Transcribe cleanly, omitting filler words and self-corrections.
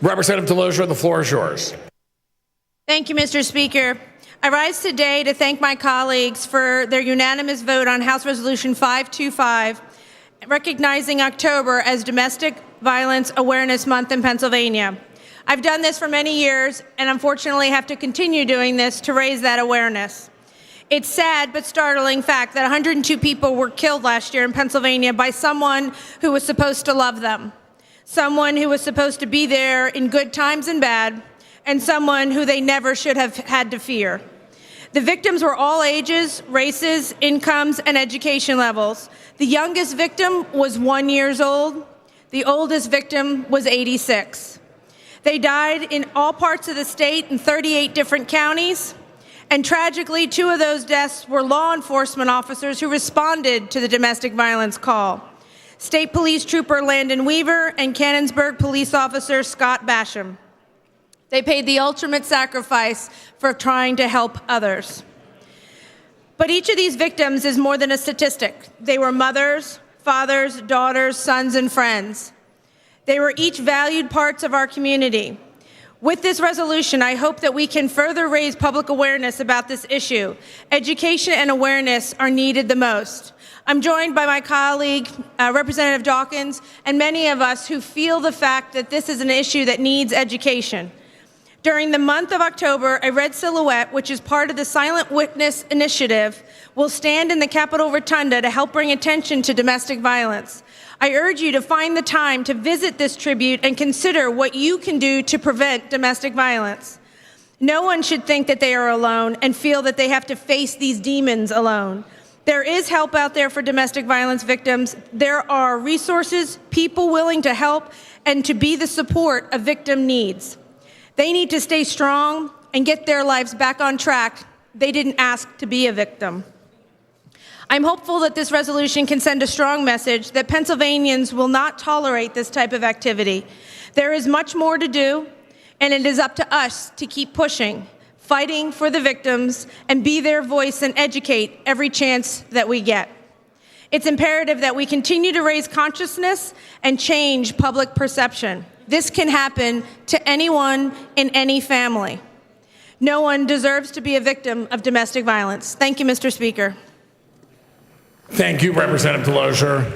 Representative Delozier, the floor is yours. Thank you, Mr. Speaker. I rise today to thank my colleagues for their unanimous vote on House Resolution 525, recognizing October as Domestic Violence Awareness Month in Pennsylvania. I've done this for many years and unfortunately have to continue doing this to raise that awareness. It's sad but startling fact that 102 people were killed last year in Pennsylvania by someone who was supposed to love them, someone who was supposed to be there in good times and bad, and someone who they never should have had to fear. The victims were all ages, races, incomes, and education levels. The youngest victim was 1 year old. The oldest victim was 86. They died in all parts of the state in 38 different counties. And tragically, 2 of those deaths were law enforcement officers who responded to the domestic violence call: State Police Trooper Landon Weaver and Canonsburg Police Officer Scott Basham. They paid the ultimate sacrifice for trying to help others. But each of these victims is more than a statistic. They were mothers, fathers, daughters, sons, and friends. They were each valued parts of our community. With this resolution, I hope that we can further raise public awareness about this issue. Education and awareness are needed the most. I'm joined by my colleague, Representative Dawkins, and many of us who feel the fact that this is an issue that needs education. During the month of October, a red silhouette, which is part of the Silent Witness Initiative, will stand in the Capitol Rotunda to help bring attention to domestic violence. I urge you to find the time to visit this tribute and consider what you can do to prevent domestic violence. No one should think that they are alone and feel that they have to face these demons alone. There is help out there for domestic violence victims. There are resources, people willing to help, and to be the support a victim needs. They need to stay strong and get their lives back on track. They didn't ask to be a victim. I'm hopeful that this resolution can send a strong message that Pennsylvanians will not tolerate this type of activity. There is much more to do, and it is up to us to keep pushing, fighting for the victims, and be their voice and educate every chance that we get. It's imperative that we continue to raise consciousness and change public perception. This can happen to anyone in any family. No one deserves to be a victim of domestic violence. Thank you, Mr. Speaker. Thank you, Representative Delozier.